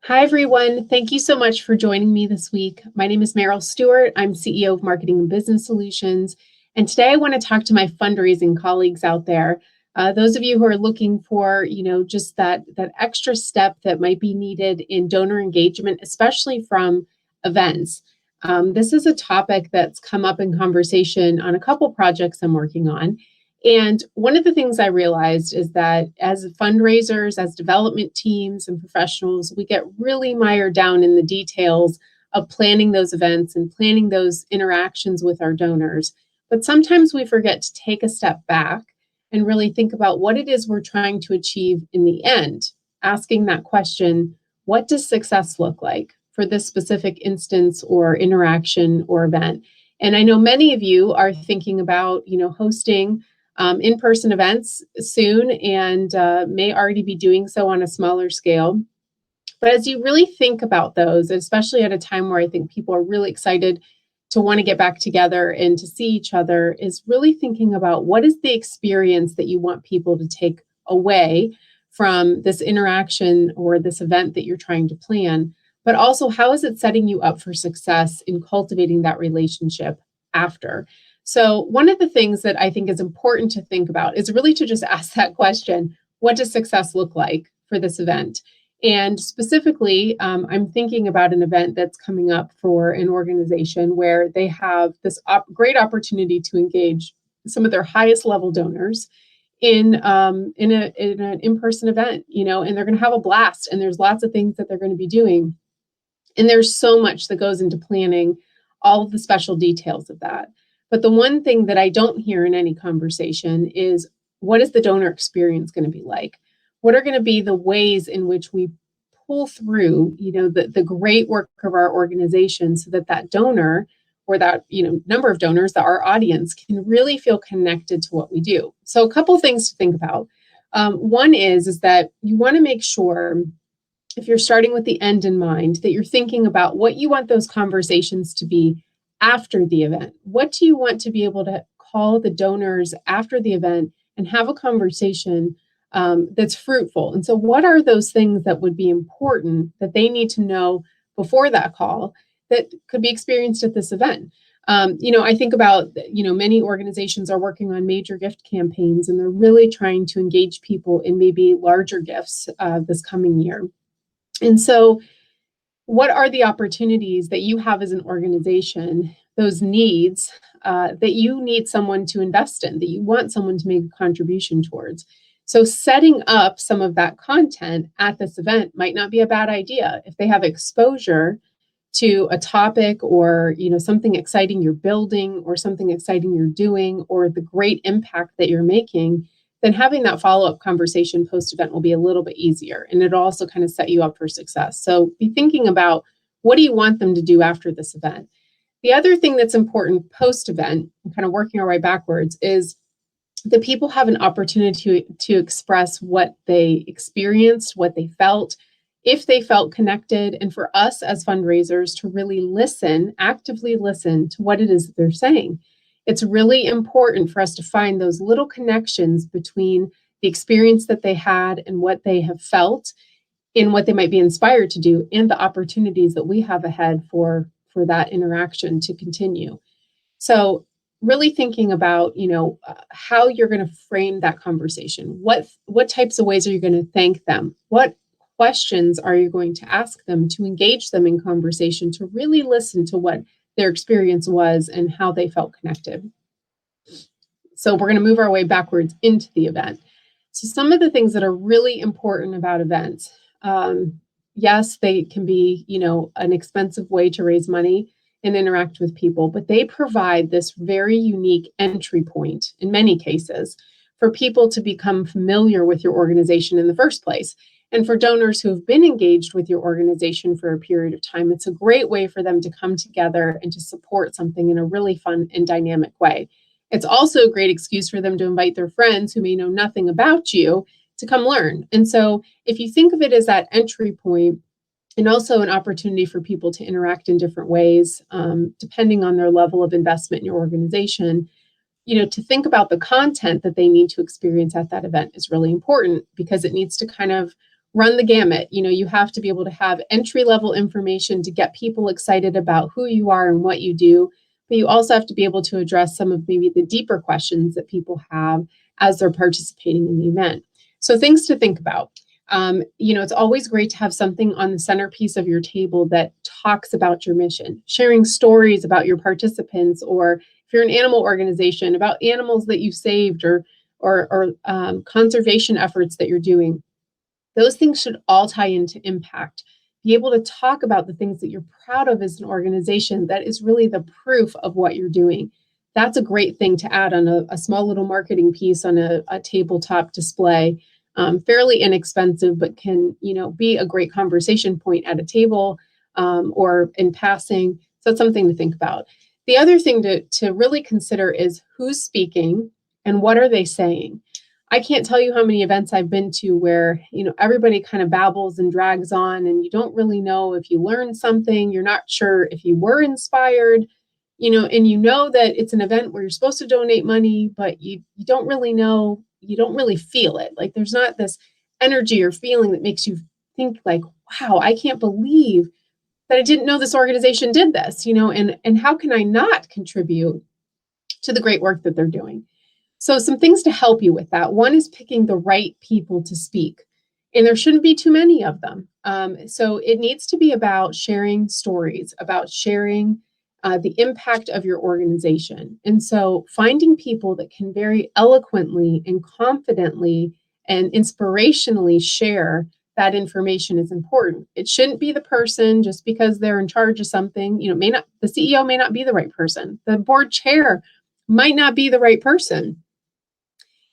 Hi, everyone. Thank you so much for joining me this week. My name is Meryl Stewart. I'm CEO of Marketing and Business Solutions. And today I want to talk to my fundraising colleagues out there. Those of you who are looking for, just that extra step that might be needed in donor engagement, especially from events. This is a topic that's come up in conversation on a couple projects I'm working on. And one of the things I realized is that as fundraisers, as development teams and professionals, we get really mired down in the details of planning those events and planning those interactions with our donors. But sometimes we forget to take a step back and really think about what it is we're trying to achieve in the end, asking that question, what does success look like for this specific instance or interaction or event? And I know many of you are thinking about, hosting in-person events soon and may already be doing so on a smaller scale. But as you really think about those, especially at a time where I think people are really excited to want to get back together and to see each other, is really thinking about what is the experience that you want people to take away from this interaction or this event that you're trying to plan, but also how is it setting you up for success in cultivating that relationship after? So one of the things that I think is important to think about is really to just ask that question, what does success look like for this event? And specifically, I'm thinking about an event that's coming up for an organization where they have this great opportunity to engage some of their highest level donors in an in-person event, and they're going to have a blast. And there's lots of things that they're going to be doing, and there's so much that goes into planning all of the special details of that. But the one thing that I don't hear in any conversation is, what is the donor experience going to be like? What are going to be the ways in which we pull through, the great work of our organization so that that donor or that, number of donors, that our audience can really feel connected to what we do? So a couple things to think about. One is that you want to make sure, if you're starting with the end in mind, that you're thinking about what you want those conversations to be after the event. What do you want to be able to call the donors after the event and have a conversation that's fruitful? And so what are those things that would be important that they need to know before that call that could be experienced at this event? I think about, many organizations are working on major gift campaigns, and they're really trying to engage people in maybe larger gifts this coming year. And so what are the opportunities that you have as an organization, those needs that you need someone to invest in, that you want someone to make a contribution towards? So setting up some of that content at this event might not be a bad idea. If they have exposure to a topic or, something exciting you're building or something exciting you're doing or the great impact that you're making, then having that follow-up conversation post-event will be a little bit easier. And it'll also kind of set you up for success. So be thinking about, what do you want them to do after this event? The other thing that's important post-event, kind of working our way backwards, is that people have an opportunity to express what they experienced, what they felt, if they felt connected, and for us as fundraisers to really listen, actively listen to what it is that they're saying. It's really important for us to find those little connections between the experience that they had and what they have felt in what they might be inspired to do and the opportunities that we have ahead for that interaction to continue. So really thinking about, how you're going to frame that conversation. What types of ways are you going to thank them? What questions are you going to ask them to engage them in conversation, to really listen to what their experience was and how they felt connected? So we're going to move our way backwards into the event. So some of the things that are really important about events, yes, they can be, an expensive way to raise money and interact with people, but they provide this very unique entry point in many cases for people to become familiar with your organization in the first place. And for donors who have been engaged with your organization for a period of time, it's a great way for them to come together and to support something in a really fun and dynamic way. It's also a great excuse for them to invite their friends who may know nothing about you to come learn. And so if you think of it as that entry point, and also an opportunity for people to interact in different ways, depending on their level of investment in your organization, to think about the content that they need to experience at that event is really important, because it needs to kind of run the gamut. You have to be able to have entry level information to get people excited about who you are and what you do. But you also have to be able to address some of maybe the deeper questions that people have as they're participating in the event. So things to think about. It's always great to have something on the centerpiece of your table that talks about your mission, sharing stories about your participants, or if you're an animal organization, about animals that you've saved, or conservation efforts that you're doing. Those things should all tie into impact. Be able to talk about the things that you're proud of as an organization that is really the proof of what you're doing. That's a great thing to add on a small little marketing piece on a tabletop display. Fairly inexpensive, but can be a great conversation point at a table, or in passing. So that's something to think about. The other thing to really consider is who's speaking and what are they saying. I can't tell you how many events I've been to where, everybody kind of babbles and drags on, and you don't really know if you learned something. You're not sure if you were inspired, and that it's an event where you're supposed to donate money, but you don't really know, you don't really feel it. Like there's not this energy or feeling that makes you think like, wow, I can't believe that I didn't know this organization did this, and how can I not contribute to the great work that they're doing? So some things to help you with that. One is picking the right people to speak, and there shouldn't be too many of them. So it needs to be about sharing stories, about sharing the impact of your organization. And so finding people that can very eloquently and confidently and inspirationally share that information is important. It shouldn't be the person just because they're in charge of something, may not, the CEO may not be the right person. The board chair might not be the right person.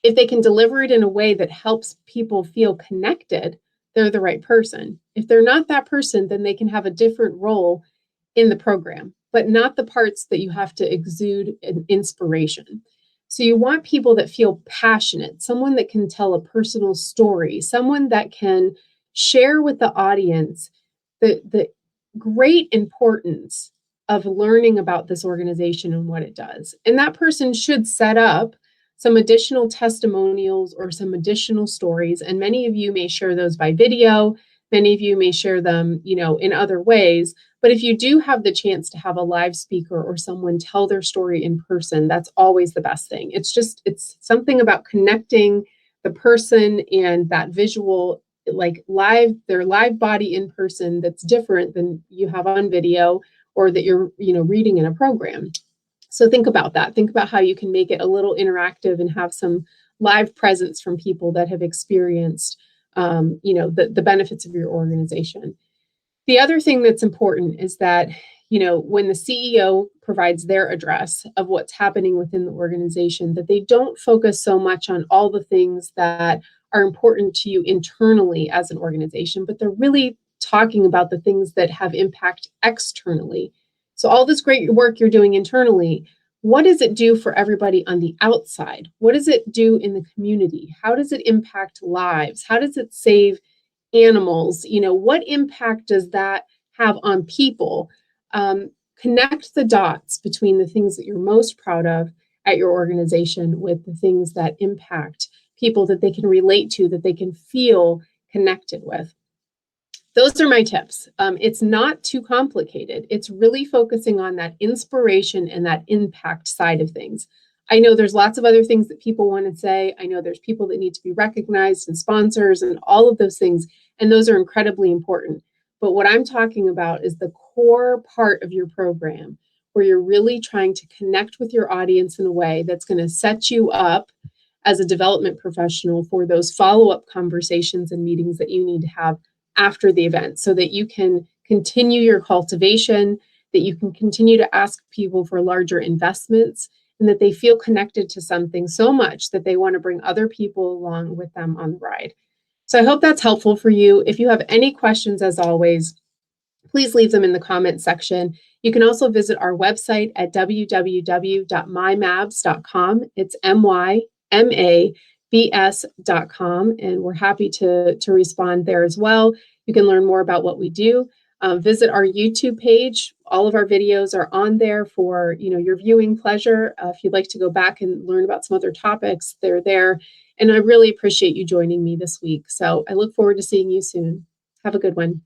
If they can deliver it in a way that helps people feel connected, they're the right person. If they're not that person, then they can have a different role in the program, but not the parts that you have to exude an inspiration. So you want people that feel passionate, someone that can tell a personal story, someone that can share with the audience the great importance of learning about this organization and what it does. And that person should set up some additional testimonials or some additional stories. And many of you may share those by video. Many of you may share them, in other ways. But if you do have the chance to have a live speaker or someone tell their story in person, that's always the best thing. It's something about connecting the person and that visual, like their live body in person, that's different than you have on video or that you're, reading in a program. So think about that. Think about how you can make it a little interactive and have some live presence from people that have experienced, the benefits of your organization. The other thing that's important is that, when the CEO provides their address of what's happening within the organization, that they don't focus so much on all the things that are important to you internally as an organization, but they're really talking about the things that have impact externally. So all this great work you're doing internally, what does it do for everybody on the outside? What does it do in the community? How does it impact lives? How does it save animals? What impact does that have on people? Connect the dots between the things that you're most proud of at your organization with the things that impact people that they can relate to, that they can feel connected with. Those are my tips. It's not too complicated. It's really focusing on that inspiration and that impact side of things. I know there's lots of other things that people want to say. I know there's people that need to be recognized and sponsors and all of those things, and those are incredibly important. But what I'm talking about is the core part of your program where you're really trying to connect with your audience in a way that's going to set you up as a development professional for those follow-up conversations and meetings that you need to have after the event so that you can continue your cultivation, that you can continue to ask people for larger investments, and that they feel connected to something so much that they want to bring other people along with them on the ride. So I hope that's helpful for you. If you have any questions, as always, please leave them in the comment section. You can also visit our website at www.mymabs.com. It's MYMABS.com, and we're happy to respond there as well. You can learn more about what we do. Visit our YouTube page. All of our videos are on there for your viewing pleasure. If you'd like to go back and learn about some other topics, they're there. And I really appreciate you joining me this week. So I look forward to seeing you soon. Have a good one.